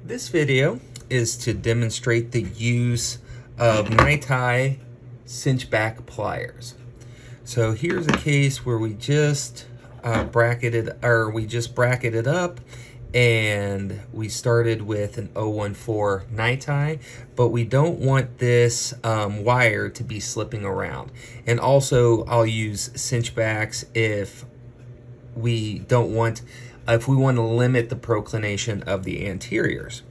This video is to demonstrate the use of NiTi Cinchback Pliers. So here's a case where we just bracketed up, and we started with an 014 NiTi, but we don't want this wire to be slipping around. And also I'll use cinchbacks if we want to limit the proclination of the anteriors,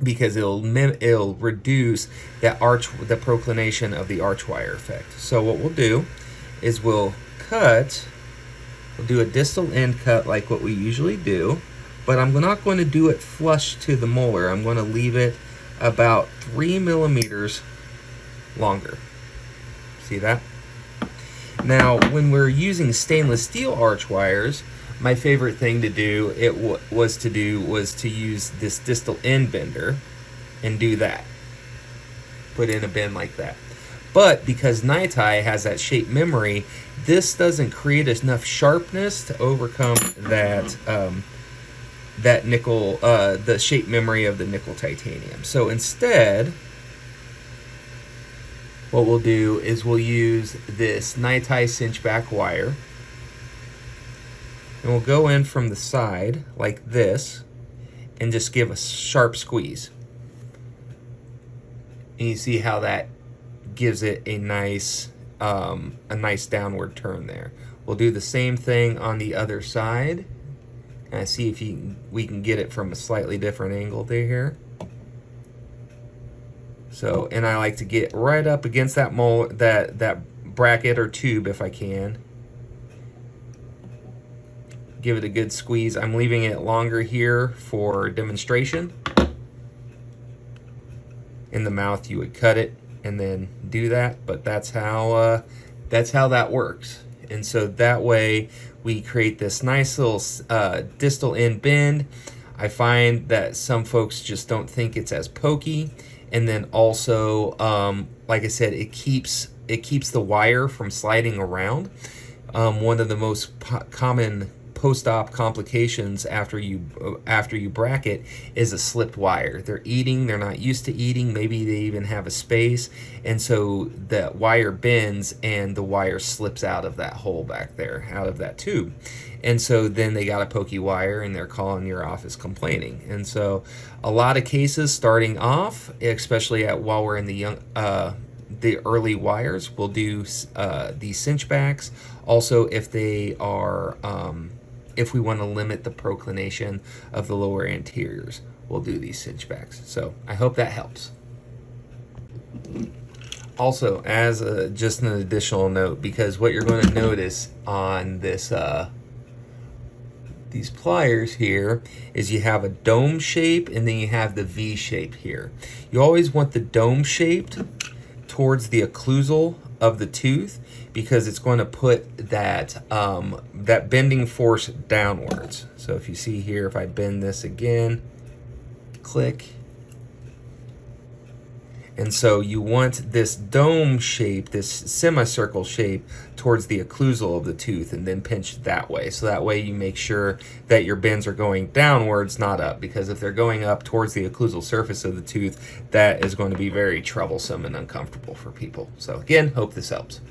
because it'll reduce the proclination of the archwire effect. So what we'll do is we'll do a distal end cut like what we usually do, but I'm not going to do it flush to the molar. I'm going to leave it about 3 millimeters longer. See that? Now, when we're using stainless steel arch wires, my favorite thing to do was to use this distal end bender and do that. Put in a bend like that. But because NiTi has that shape memory, this doesn't create enough sharpness to overcome that that nickel, the shape memory of the nickel titanium. So instead, what we'll do is we'll use this NiTi Cinchback wire, and we'll go in from the side like this and just give a sharp squeeze. And you see how that gives it a nice downward turn there. We'll do the same thing on the other side. And see if we can get it from a slightly different angle there here. So, and I like to get right up against that that bracket or tube if I can. Give it a good squeeze. I'm leaving it longer here for demonstration. In the mouth you would cut it and then do that, but that's how that works. And so that way we create this nice little distal end bend. I find that some folks just don't think it's as pokey, and then also like I said, it keeps the wire from sliding around. One of the most common post-op complications after you bracket is a slipped wire. They're not used to eating, maybe they even have a space, and so the wire bends and the wire slips out of that hole back there, out of that tube. And so then they got a pokey wire and they're calling your office complaining. And so a lot of cases starting off, especially while we're in the early wires, we'll do these cinchbacks. Also, if they are if we want to limit the proclination of the lower anteriors, we'll do these cinchbacks. So I hope that helps. Also, as just an additional note, because what you're going to notice on this these pliers here is you have a dome shape and then you have the V shape here. You always want the dome shaped towards the occlusal of the tooth, because it's going to put that that bending force downwards. So if you see here, if I bend this again, click, and so you want this dome shape, this semicircle shape towards the occlusal of the tooth, and then pinch that way. So that way you make sure that your bends are going downwards, not up, because if they're going up towards the occlusal surface of the tooth, that is going to be very troublesome and uncomfortable for people. So again, hope this helps.